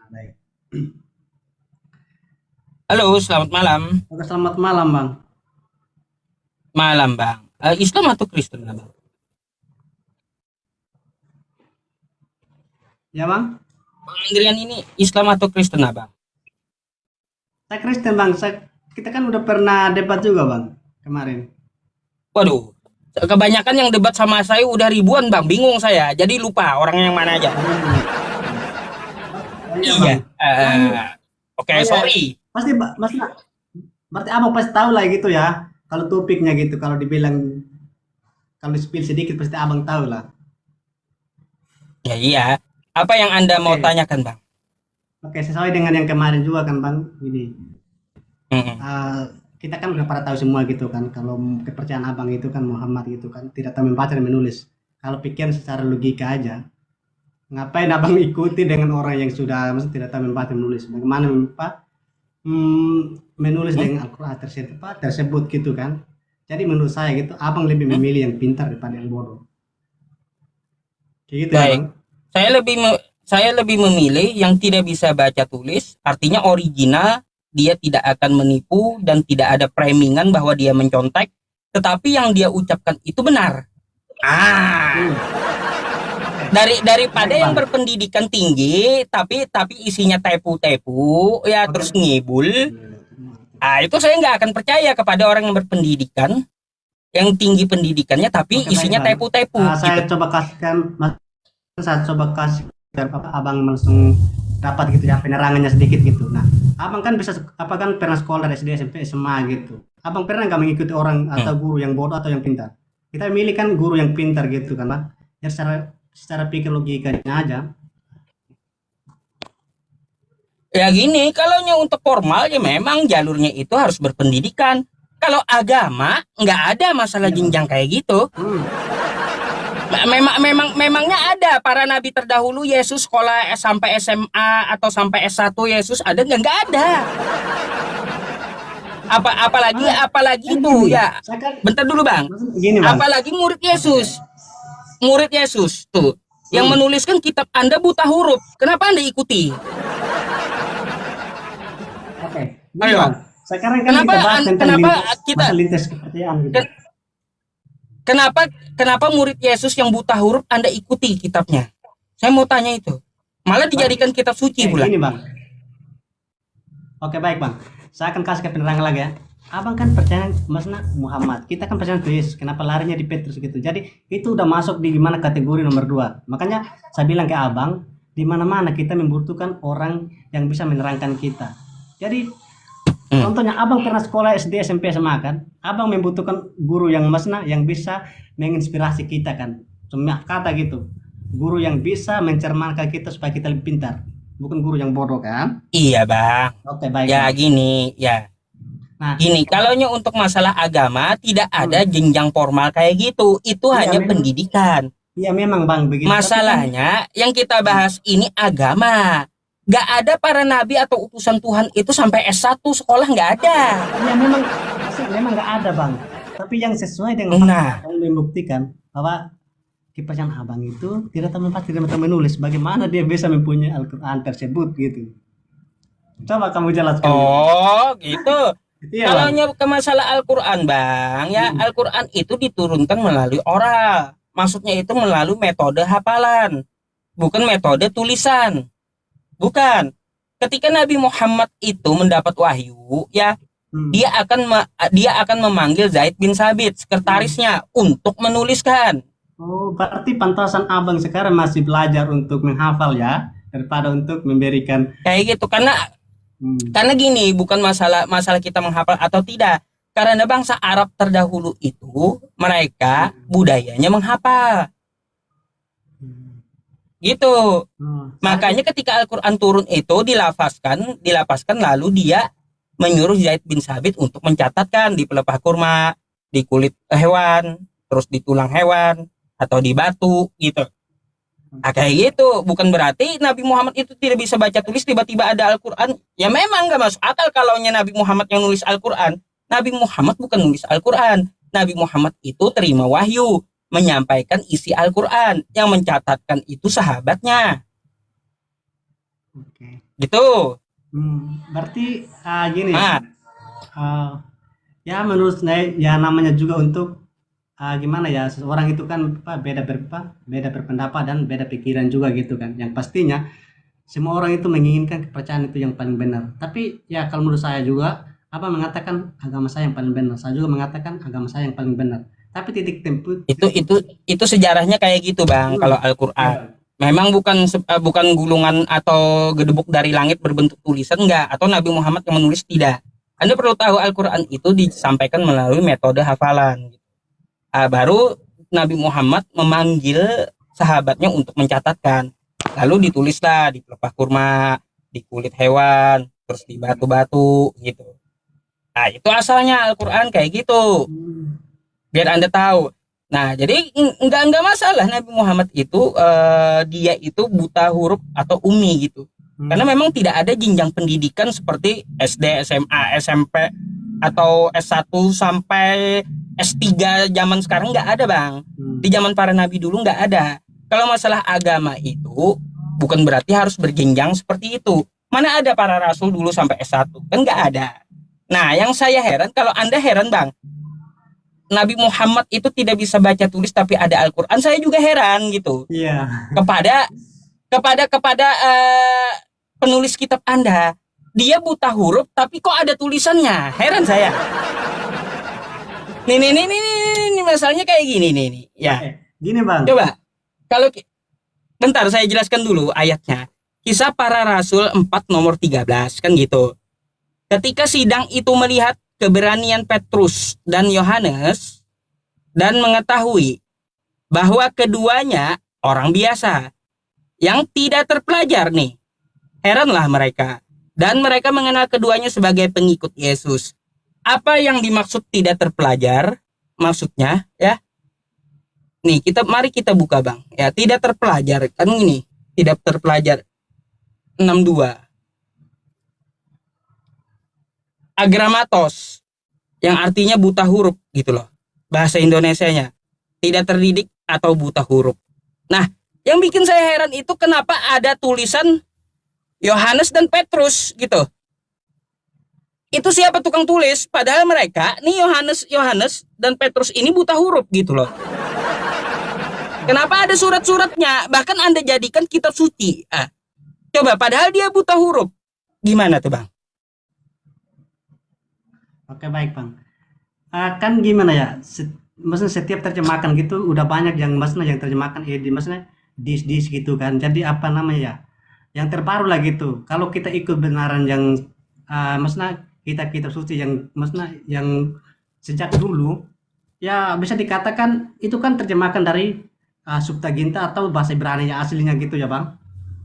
Baik. Halo, selamat malam. Oke, selamat malam, Bang. Malam, Bang. Islam atau Kristen, Bang? Ya, Bang. Bang Andrian ini Islam atau Kristen, Bang? Saya Kristen, Bang. Kita kan udah pernah debat juga, Bang, kemarin. Waduh, kebanyakan yang debat sama saya udah ribuan, Bang. Bingung saya. Jadi lupa orang yang mana aja. Oh iya, Iya. Bang. Abang, Oke, oh ya, sorry. pasti Mas, berarti Abang pasti tahu lah gitu ya. Kalau topiknya gitu, kalau dibilang, kalau di-spill sedikit pasti Abang tahu lah. Ya, iya. Apa yang Anda mau Oke. tanyakan, Bang? Oke, sesuai dengan yang kemarin juga kan, Bang. Ini, Mm-mm. eh, kita kan udah pada tahu semua gitu kan, kalau kepercayaan Abang itu kan Muhammad gitu kan, tidak tahu membaca dan menulis. Kalau pikir secara logika aja, ngapain Abang ikuti dengan orang yang sudah maksudnya tidak tahu membaca dan menulis? Bagaimana menulis Hmm? dengan Al-Quran tersebut gitu kan? Jadi menurut saya gitu, Abang lebih Hmm? memilih yang pintar daripada yang bodoh. Kayak gitu ya, Baik. Bang? Saya lebih memilih yang tidak bisa baca tulis, artinya original, dia tidak akan menipu dan tidak ada premingan bahwa dia mencontek, tetapi yang dia ucapkan itu benar. Ah, Hmm, oke. daripada Baik, yang Bang. berpendidikan tinggi tapi isinya tepu-tepu ya Oke. terus ngibul. Itu saya nggak akan percaya kepada orang yang berpendidikan, yang tinggi pendidikannya tapi Oke, baik, isinya Bang. tepu-tepu Saya gitu. coba kasihkan, saya coba kasih biar Abang langsung dapat gitu ya penerangannya sedikit gitu. Nah, Abang kan bisa apa kan pernah sekolah dari SD, SMP, SMA gitu. Abang pernah nggak mengikuti orang Hmm. atau guru yang bodoh atau yang pintar? Kita milih kan guru yang pintar gitu kan, Pak. Ya secara pikir logikanya aja. Ya gini, kalau untuk formal ya memang jalurnya itu harus berpendidikan. Kalau agama nggak ada masalah Iya, Bang. jenjang kayak gitu. Hmm, Memangnya ada para nabi terdahulu Yesus sekolah sampai SMA atau sampai S1 Yesus ada nggak ada. Apalagi mana apalagi kan itu gini, ya. saya kan Bentar dulu Bang. maksudnya gini, Bang. Apalagi murid Oke, oke. Yesus. Murid Yesus tuh yang Hmm, menuliskan kitab Anda buta huruf. Kenapa Anda ikuti? oke. Gini, Bang. Ayo. Sekarang kan Kenapa kita bahas tentang kenapa lintas kita masa lintas kepercayaan gitu. kenapa kenapa murid Yesus yang buta huruf Anda ikuti kitabnya? Saya mau tanya itu. Malah Bang, dijadikan kitab suci oke, pula. gini, Bang. Oke, baik, Bang. Saya akan kasih ke penerangan lagi ya. Abang kan percaya maksudnya Muhammad. Kita kan percaya ke Yesus. Kenapa larinya di Petrus gitu? Jadi itu udah masuk di mana kategori nomor dua. Makanya saya bilang ke Abang, di mana-mana kita membutuhkan orang yang bisa menerangkan kita. Jadi Hmm. contohnya Abang pernah sekolah SD, SMP, SMA kan? Abang membutuhkan guru yang maksudnya yang bisa menginspirasi kita kan. Cuma kata gitu. Guru yang bisa mencerminkan kita supaya kita lebih pintar. Bukan guru yang bodoh kan? Iya bang. Oke, baik, Ya Bang. gini, ya Nah, gini. Kalau untuk masalah agama tidak ada hmm, jenjang formal kayak gitu. Itu iya hanya memang, pendidikan. iya memang Bang begitu. Tapi kan, Masalahnya yang kita hmm, bahas ini agama. Gak ada para nabi atau utusan Tuhan itu sampai S1 sekolah nggak ada. iya memang, memang nggak ada Bang. Tapi yang sesuai dengan fakta Nah, yang membuktikan bahwa kepercayaan Abang itu tidak tahu membaca, tidak tahu menulis. Bagaimana dia bisa mempunyai Al-Quran tersebut gitu? Coba kamu jelaskan gitu. oh gitu. Iya Kalau Bang. ke masalah Al-Quran, Bang, ya Hmm. Al-Quran itu diturunkan melalui oral. Maksudnya itu melalui metode hafalan, bukan metode tulisan. Bukan. Ketika Nabi Muhammad itu mendapat wahyu, ya Hmm. dia akan memanggil Zaid bin Sabit, Hmm. sekretarisnya, untuk menuliskan. Oh, berarti pantasan Abang sekarang masih belajar untuk menghafal ya, daripada untuk memberikan. Kayak gitu. Karena Hmm. karena gini, bukan masalah masalah kita menghafal atau tidak. Karena bangsa Arab terdahulu itu mereka Hmm. budayanya menghafal. Hmm. Gitu. Oh, saya, Makanya ketika Al-Quran turun itu dilapaskan lalu dia menyuruh Zaid bin Sabit untuk mencatatkan di pelepah kurma, di kulit hewan, terus di tulang hewan, atau di batu gitu. Kayak gitu. Bukan berarti Nabi Muhammad itu tidak bisa baca tulis tiba-tiba ada Al-Quran. Ya memang nggak masuk akal kalau Nabi Muhammad yang nulis Al-Quran. Nabi Muhammad bukan nulis Al-Quran. Nabi Muhammad itu terima wahyu, menyampaikan isi Al-Quran. Yang mencatatkan itu sahabatnya. Oke. Gitu. Berarti gini ya. Ah, Ya menurut saya ya namanya juga untuk gimana ya, seseorang itu kan beda berpendapat dan beda pikiran juga gitu kan. Yang pastinya semua orang itu menginginkan kepercayaan itu yang paling benar. Tapi ya kalau menurut saya juga apa mengatakan agama saya yang paling benar. Saya juga mengatakan agama saya yang paling benar. Tapi itu itu itu sejarahnya kayak gitu Bang hmm, kalau Al-Qur'an. Memang bukan gulungan atau gedebuk dari langit berbentuk tulisan enggak atau Nabi Muhammad yang menulis tidak. Anda perlu tahu Al-Qur'an itu disampaikan melalui metode hafalan. Baru Nabi Muhammad memanggil sahabatnya untuk mencatatkan. Lalu ditulislah di pelepah kurma, di kulit hewan, terus di batu-batu gitu. Nah, itu asalnya Al-Qur'an kayak gitu. hmm, Biar Anda tahu. Nah, jadi enggak masalah Nabi Muhammad itu dia itu buta huruf atau umi gitu. Karena hmm, memang tidak ada jenjang pendidikan seperti SD, SMA, SMP atau S1 sampai S3 zaman sekarang nggak ada, Bang. Di hmm. zaman para nabi dulu nggak ada. Kalau masalah agama itu bukan berarti harus berjenjang seperti itu. Mana ada para rasul dulu sampai S1? Kan nggak ada. Nah, yang saya heran kalau Anda heran, Bang, Nabi Muhammad itu tidak bisa baca tulis tapi ada Al-Qur'an, saya juga heran gitu. Iya. Kepada kepada penulis kitab Anda. Dia buta huruf tapi kok ada tulisannya? Heran saya. Nih, masalahnya kayak gini nih. Ya, Oke. Gini Bang. coba. Kalau bentar saya jelaskan dulu ayatnya. Kisah para Rasul 4 nomor 13 kan gitu. Ketika sidang itu melihat keberanian Petrus dan Yohanes dan mengetahui bahwa keduanya orang biasa yang tidak terpelajar nih. Heranlah mereka. Dan mereka mengenal keduanya sebagai pengikut Yesus. Apa yang dimaksud tidak terpelajar? Maksudnya ya. Nih, mari kita buka Bang. Ya, tidak terpelajar kan ini. Tidak terpelajar 62. Agramatos yang artinya buta huruf gitu loh. Bahasa Indonesianya. Tidak terdidik atau buta huruf. Nah, yang bikin saya heran itu kenapa ada tulisan Yohanes dan Petrus gitu. Itu siapa tukang tulis? Padahal mereka nih Yohanes dan Petrus ini buta huruf gitu loh. Kenapa ada surat-suratnya? Bahkan Anda jadikan kitab suci. Coba padahal dia buta huruf. Gimana tuh Bang? Oke baik Bang. Kan gimana ya? Maksudnya setiap terjemahkan gitu udah banyak yang maksudnya yang terjemahkan maksudnya dis gitu kan. Jadi apa namanya ya? Yang terbaru lah gitu. Kalau kita ikut benaran yang maksudnya kita kitab suci yang maksudnya yang sejak dulu ya bisa dikatakan itu kan terjemahkan dari Septuaginta atau bahasa Ibrani yang aslinya gitu ya Bang.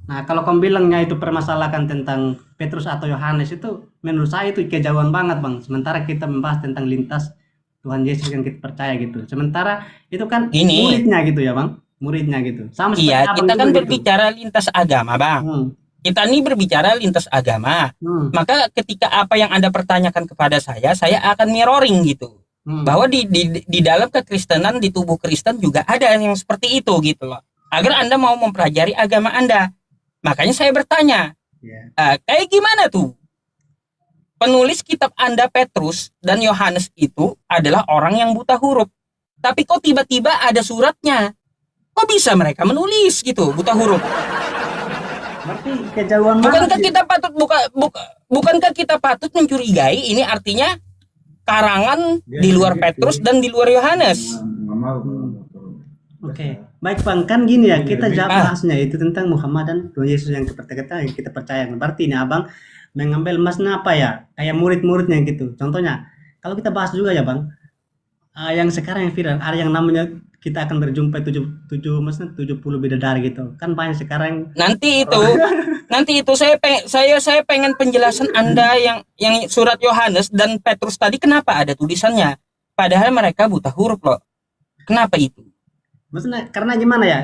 Nah kalau kamu bilangnya itu permasalahan tentang Petrus atau Yohanes itu menurut saya itu kejauhan banget Bang. Sementara kita membahas tentang lintas Tuhan Yesus yang kita percaya gitu. Sementara itu kan Ini, muridnya gitu ya Bang. Muridnya gitu. Sama seperti iya abang kita juga kan gitu. berbicara lintas agama Bang. Hmm, Kita ini berbicara lintas agama. hmm, Maka ketika apa yang Anda pertanyakan kepada saya akan mirroring gitu. hmm. Bahwa di dalam kekristenan, di tubuh Kristen juga ada yang seperti itu gitu loh. Agar Anda mau mempelajari agama Anda. Makanya saya bertanya, Yeah. kayak gimana tuh? Penulis kitab Anda Petrus dan Yohanes itu adalah orang yang buta huruf. Tapi kok tiba-tiba ada suratnya? Kok bisa mereka menulis gitu, buta huruf? Berarti kejauhan banget Bukankah sih. kita patut bukankah kita patut mencurigai ini artinya karangan di luar Petrus dan di luar Yohanes? Oke, baik Bang, kan gini ya, kita bahasnya itu tentang Muhammad dan Tuhan Yesus yang kita percaya. Berarti ini Abang mengambil masnya apa ya, kayak murid-muridnya gitu. Contohnya, kalau kita bahas juga ya Bang, yang sekarang yang viral, ada yang namanya kita akan berjumpa maksudnya 70 bidadari gitu. Kan banyak sekarang. Nanti itu saya pengen penjelasan Anda yang surat Yohanes dan Petrus tadi kenapa ada tulisannya? Padahal mereka buta huruf loh. Kenapa itu? Maksudnya karena gimana ya?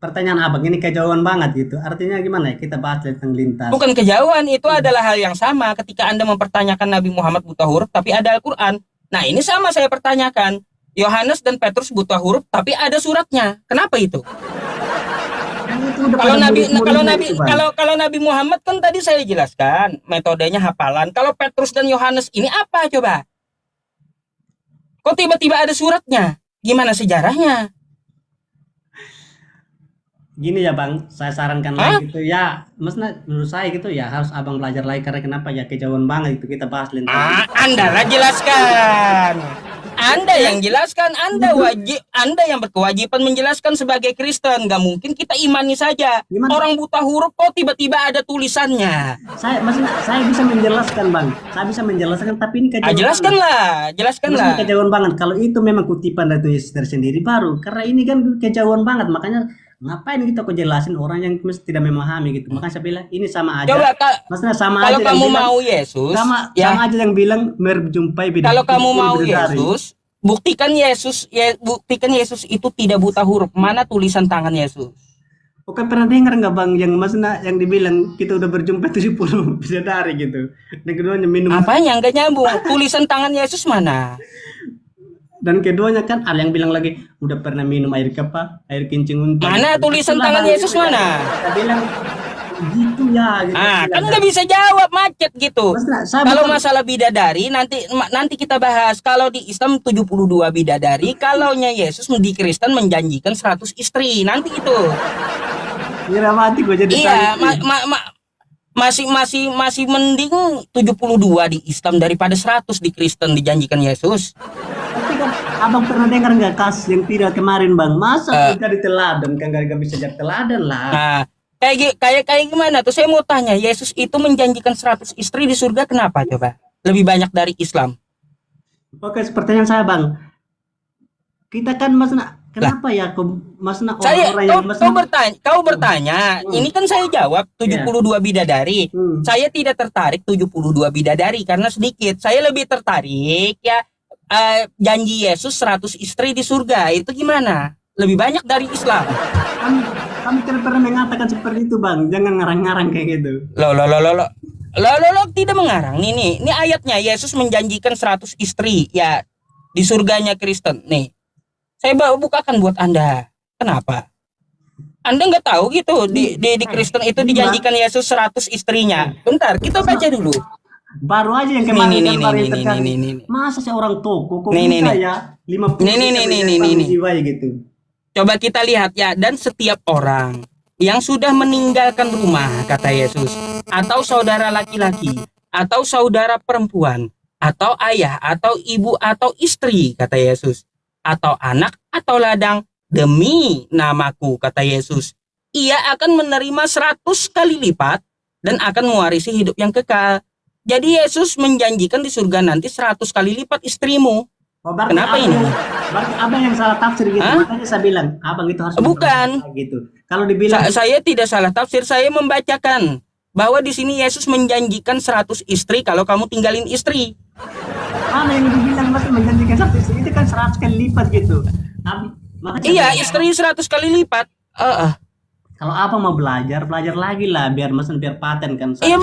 Pertanyaan Abang ini kejauhan banget gitu. Artinya gimana ya? Kita bahas tentang lintas. Bukan kejauhan, itu adalah hal yang sama ketika Anda mempertanyakan Nabi Muhammad buta huruf tapi ada Al-Qur'an. Nah, ini sama saya pertanyakan. Yohanes dan Petrus buta huruf tapi ada suratnya. Kenapa itu? Kan Itu udah Kalau pada Nabi murid-muridnya itu, Bang. kalau Nabi Muhammad kan tadi saya jelaskan metodenya hafalan. Kalau Petrus dan Yohanes ini apa coba? Kok tiba-tiba ada suratnya? Gimana sejarahnya? Gini ya Bang, saya sarankan Hah? lagi gitu ya, maksudnya menurut saya gitu ya harus abang belajar lagi karena kenapa ya kejauhan banget itu kita bahas lintang. Anda lah jelaskan. Anda yang jelaskan, Anda yang berkewajiban menjelaskan sebagai Kristen. Gak mungkin kita imani saja. Gimana? Orang buta huruf kok tiba-tiba ada tulisannya. Saya maksudnya saya bisa menjelaskan Bang, saya bisa menjelaskan tapi ini kejauhan banget. Jelaskanlah, Maksudnya jelaskanlah. kejauhan banget. Kalau itu memang kutipan dari Yesus tersendiri baru, karena ini kan kejauhan banget, makanya ngapain kita kok jelasin orang yang mesti tidak memahami gitu. Makanya saya bilang ini sama aja. Coba Maksudnya sama kalau aja yang kamu bilang, mau Yesus, sama ya. aja yang bilang berjumpai beda. Kalau kamu mau bidadari. Yesus, buktikan Yesus itu tidak buta huruf. Mana tulisan tangan Yesus? Oke, pernah dengar nggak Bang yang maksudnya yang dibilang kita udah berjumpa 70 bidadari gitu. Dan keduanya minum. Apanya nggak nyambung? Tulisan tangan Yesus mana? Dan keduanya kan ada yang bilang lagi udah pernah minum air apa? Air kencing unta. Mana tulisan tangan Yesus mana? Saya bilang gitu ya. Gitu, Kan nggak bisa jawab, macet gitu. Maksudnya, saya Kalau bukan- masalah bidadari nanti kita bahas. Kalau di Islam 72 bidadari, kalaunya Yesus di Kristen menjanjikan 100 istri. Nanti itu. Kira mati gue jadi Iya, santri. masih mending 72 di Islam daripada 100 di Kristen dijanjikan Yesus. Tapi kan abang pernah dengar nggak kasus yang tidak kemarin Bang? Masa kita diteladan kan nggak bisa jadi teladan lah. Nah, kayak gimana tuh? Saya mau tanya, Yesus itu menjanjikan 100 istri di surga, kenapa coba? Lebih banyak dari Islam. Oke, pertanyaan saya Bang. Kita kan maksudnya kenapa ya kok maksudnya orang-orang yang maksudnya Kau bertanya, ini kan saya jawab 72 bidadari. Hmm. Saya tidak tertarik 72 bidadari karena sedikit. Saya lebih tertarik ya janji Yesus 100 istri di surga. Itu gimana? Lebih banyak dari Islam. Kami tidak pernah mengatakan seperti itu Bang. Jangan ngarang-ngarang kayak gitu. Lo tidak mengarang. Ini ayatnya Yesus menjanjikan 100 istri ya di surganya Kristen. Nih. Saya bukakan buat Anda. Kenapa? Anda nggak tahu gitu di Kristen itu dijanjikan Yesus 100 istrinya. Bentar, kita baca dulu. Baru aja yang kemarin Nih, kan baru nih, yang nih, terkait. nih, nih. Masa seorang toko kok Nih, bisa nih. ya 50 Nih. jiwa gitu. Coba kita lihat ya, dan setiap orang yang sudah meninggalkan rumah, kata Yesus, atau saudara laki-laki, atau saudara perempuan, atau ayah, atau ibu, atau istri, kata Yesus, atau anak, atau ladang, demi namaku, kata Yesus, ia akan menerima 100 kali lipat dan akan mewarisi hidup yang kekal. Jadi Yesus menjanjikan di surga nanti 100 kali lipat istrimu. Oh, berarti Kenapa ini? Berarti abang yang salah tafsir gitu. Hah? Makanya saya bilang, abang itu harus Bukan. gitu. Kalau dibilang Saya tidak salah tafsir, saya membacakan bahwa di sini Yesus menjanjikan 100 istri kalau kamu tinggalin istri. mana yang dibilang masih menjanjikan satu istri itu kan 100 kali lipat gitu. Makanya Iya, saya bilang, istri 100 kali lipat. kalau abang mau belajar lagi lah biar biar paten kan. Iya,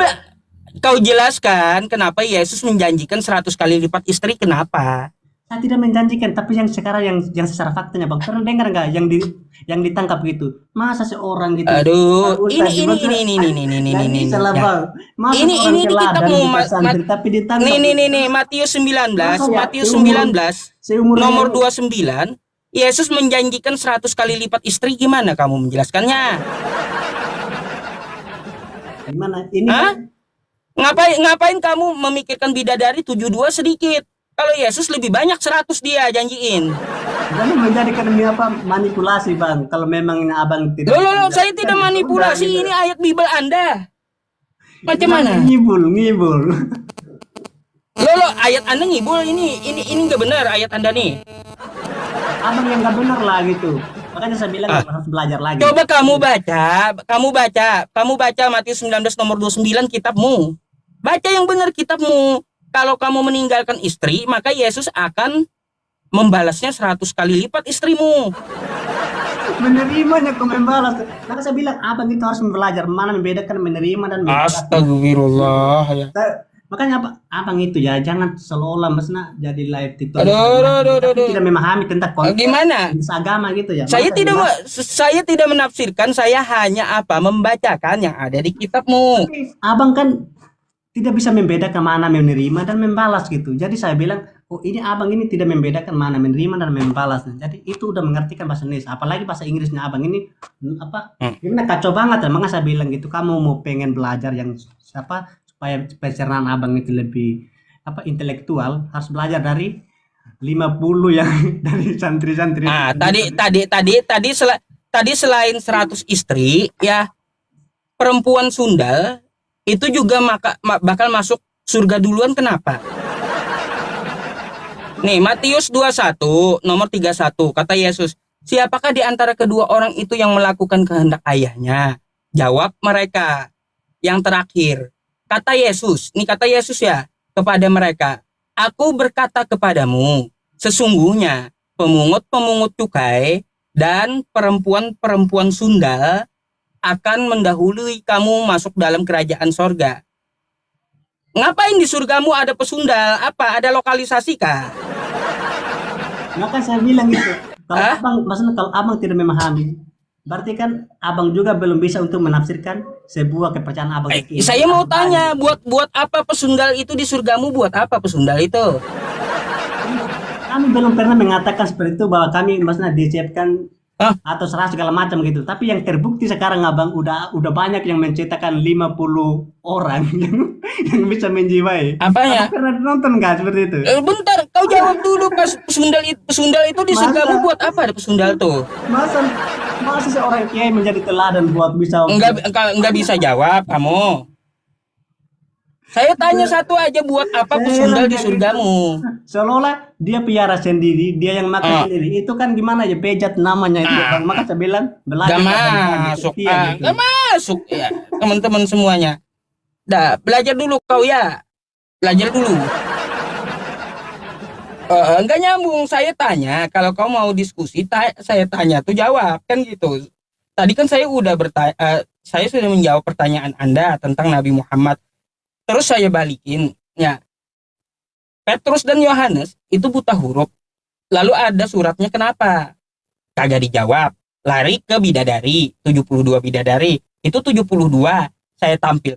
kau jelaskan kenapa Yesus menjanjikan 100 kali lipat istri, kenapa? Saya tidak menjanjikan, tapi yang sekarang yang secara faktanya Bang, pernah dengar nggak yang ditangkap gitu? Masa seorang gitu? Aduh, ini Salah Bang. Masa Ini seorang di teladan kitabmu, di pesantren, tapi ditangkap. Nih, Matius 19, Masa ya? Matius 19, Seumur nomor 29, Yesus menjanjikan 100 kali lipat istri, gimana kamu menjelaskannya? Gimana? Ini Hah? Ngapain kamu memikirkan bidadari 72 sedikit? Kalau Yesus lebih banyak 100 dia janjiin. Jadi menjadikan ini apa manipulasi Bang. Kalau memang abang tidak. Loh, saya tidak manipulasi, ini ayat Bible Anda. Macam mana? Ngibul. Loh, ayat Anda ngibul, ini nggak benar ayat Anda nih. Abang yang nggak benar lah gitu. Makanya saya bilang harus belajar lagi. Coba kamu baca Matius 19 nomor 29 kitabmu. Baca yang benar kitabmu. Kalau kamu meninggalkan istri, maka Yesus akan membalasnya 100 kali lipat istrimu. Menerimanya kok membalas. Maka saya bilang abang itu harus belajar mana membedakan menerima dan membalas. Astagfirullah ya. Makanya apa abang itu ya jangan seolah maksudnya jadi live TikTok Aduh, aduh, aduh, aduh, tapi aduh. tidak memahami tentang konteks Gimana? agama gitu ya. Saya Masa tidak dibahas. saya tidak menafsirkan, saya hanya apa membacakan yang ada di kitabmu. Tapi abang kan tidak bisa membedakan mana menerima dan membalas gitu. Jadi saya bilang, oh ini abang ini tidak membedakan mana menerima dan membalas. Jadi itu udah mengertikan bahasa Indonesia. Apalagi bahasa Inggrisnya abang ini apa? Hmm. Gimana kacau banget ya. Makanya saya bilang gitu. Kamu mau pengen belajar yang siapa supaya pencernaan abang itu lebih apa intelektual harus belajar dari 50 yang dari santri-santri. Nah, tadi selain 100 istri ya, perempuan Sunda itu juga bakal masuk surga duluan. Kenapa? Nih, Matius 21 nomor 31 kata Yesus, siapakah di antara kedua orang itu yang melakukan kehendak ayahnya? Jawab mereka. Yang terakhir, kata Yesus, ini kata Yesus ya kepada mereka, aku berkata kepadamu, sesungguhnya pemungut-pemungut cukai dan perempuan-perempuan Sunda akan mendahului kamu masuk dalam kerajaan sorga. Ngapain di surgamu ada pesundal? Apa? Ada lokalisasi kah? Maka saya bilang gitu. Kalau Hah? abang, maksudnya kalau abang tidak memahami, berarti kan abang juga belum bisa untuk menafsirkan sebuah kepercayaan abang itu. Saya mau tanya, buat apa pesundal itu di surgamu? Buat apa pesundal itu? Kami belum pernah mengatakan seperti itu bahwa kami maksudnya disiapkan Hah? atau serah segala macam gitu. Tapi yang terbukti sekarang abang udah banyak yang mencetakkan 50 orang yang bisa menjiwai. Apanya? Abang pernah nonton nggak seperti itu? Bentar, kau jawab dulu. Pas pesundal itu di surgamu Masa? buat apa ada pesundal tuh? Masa masa seorang kiai menjadi teladan buat bisa Enggak bisa jawab kamu. Saya tanya satu aja, buat apa pesundal di surgamu? seolah-olah dia piara sendiri, dia yang makan sendiri. Itu kan gimana ya bejat namanya itu, Bang. Maka saya bilang belajar Gak dari masuk, setia gitu. gak masuk ya teman-teman semuanya. Dah, belajar dulu kau ya. Belajar dulu. Enggak nyambung. Saya tanya, kalau kau mau diskusi, saya tanya tuh jawab kan gitu. Tadi kan saya udah saya sudah menjawab pertanyaan Anda tentang Nabi Muhammad. Terus saya balikin, ya. Petrus dan Yohanes itu buta huruf. Lalu ada suratnya kenapa? Kagak dijawab. Lari ke bidadari, 72 bidadari. Itu 72 saya tampil